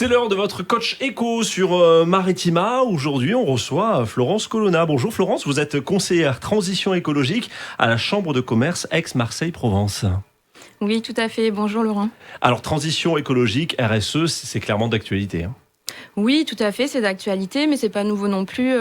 C'est l'heure de votre coach éco sur Maritima. Aujourd'hui, on reçoit Florence Colonna. Bonjour Florence, vous êtes conseillère transition écologique à la Chambre de commerce Aix-Marseille-Provence. Oui, tout à fait. Bonjour Laurent. Alors, transition écologique, RSE, c'est clairement d'actualité. Oui, tout à fait, c'est d'actualité, mais c'est pas nouveau non plus.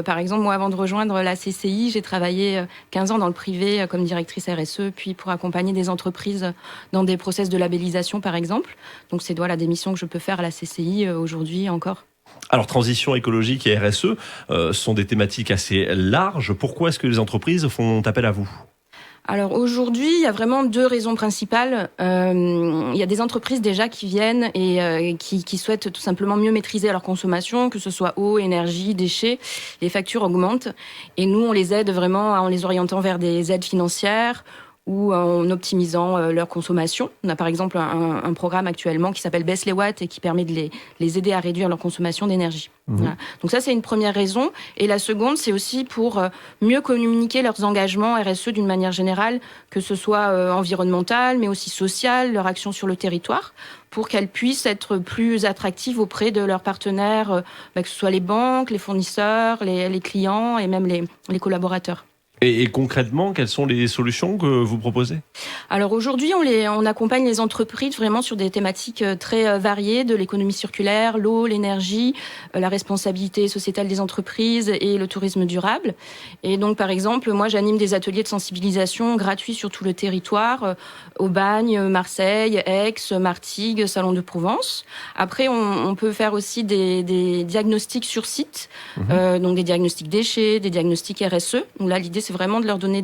Par exemple, moi, avant de rejoindre la CCI, j'ai travaillé 15 ans dans le privé comme directrice RSE, puis pour accompagner des entreprises dans des process de labellisation, par exemple. Donc, c'est des missions que je peux faire à la CCI aujourd'hui encore. Alors, transition écologique et RSE sont des thématiques assez larges. Pourquoi est-ce que les entreprises font appel à vous ? Alors aujourd'hui, il y a vraiment deux raisons principales. Il y a des entreprises déjà qui viennent et qui souhaitent tout simplement mieux maîtriser leur consommation, que ce soit eau, énergie, déchets. Les factures augmentent et nous, on les aide vraiment en les orientant vers des aides financières ou en optimisant leur consommation. On a par exemple un programme actuellement qui s'appelle Baisse les watts et qui permet de les aider à réduire leur consommation d'énergie. Voilà. Donc ça, c'est une première raison. Et la seconde, c'est aussi pour mieux communiquer leurs engagements RSE d'une manière générale, que ce soit environnemental, mais aussi social, leur action sur le territoire, pour qu'elles puissent être plus attractives auprès de leurs partenaires, que ce soit les banques, les fournisseurs, les clients et même les collaborateurs. Et concrètement, quelles sont les solutions que vous proposez ? Alors aujourd'hui, on accompagne les entreprises vraiment sur des thématiques très variées, de l'économie circulaire, l'eau, l'énergie, la responsabilité sociétale des entreprises et le tourisme durable. Et donc, par exemple, moi, j'anime des ateliers de sensibilisation gratuits sur tout le territoire, Aubagne, Marseille, Aix, Martigues, Salon de Provence. Après, on peut faire aussi des diagnostics sur site, donc des diagnostics déchets, des diagnostics RSE. Donc là, l'idée, c'est vraiment de leur donner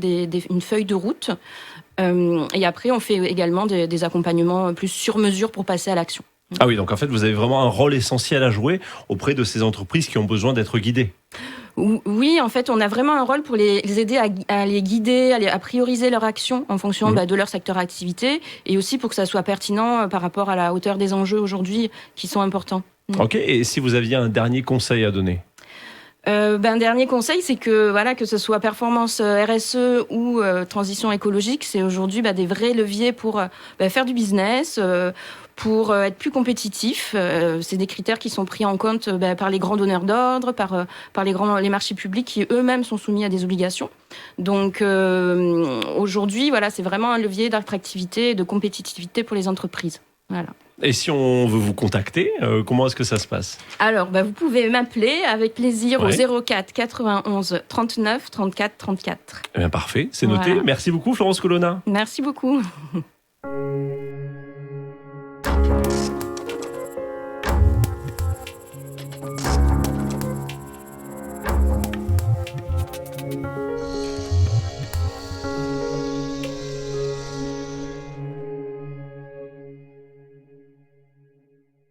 une feuille de route. Et après, on fait également des accompagnements plus sur mesure pour passer à l'action. Ah oui, donc en fait, vous avez vraiment un rôle essentiel à jouer auprès de ces entreprises qui ont besoin d'être guidées. Oui, en fait, on a vraiment un rôle pour les aider à les guider, à prioriser leur action en fonction de leur secteur d'activité et aussi pour que ça soit pertinent par rapport à la hauteur des enjeux aujourd'hui qui sont importants. Ok, et si vous aviez un dernier conseil à donner ? Un dernier conseil, c'est que ce soit performance RSE ou transition écologique, c'est aujourd'hui des vrais leviers pour faire du business, pour être plus compétitif. C'est des critères qui sont pris en compte par les grands donneurs d'ordre, par les marchés publics qui eux-mêmes sont soumis à des obligations. Donc aujourd'hui, c'est vraiment un levier d'attractivité et de compétitivité pour les entreprises. Voilà. Et si on veut vous contacter, comment est-ce que ça se passe ? Alors, vous pouvez m'appeler avec plaisir au 04 91 39 34 34. Eh bien, parfait, c'est noté. Voilà. Merci beaucoup Florence Colonna. Merci beaucoup.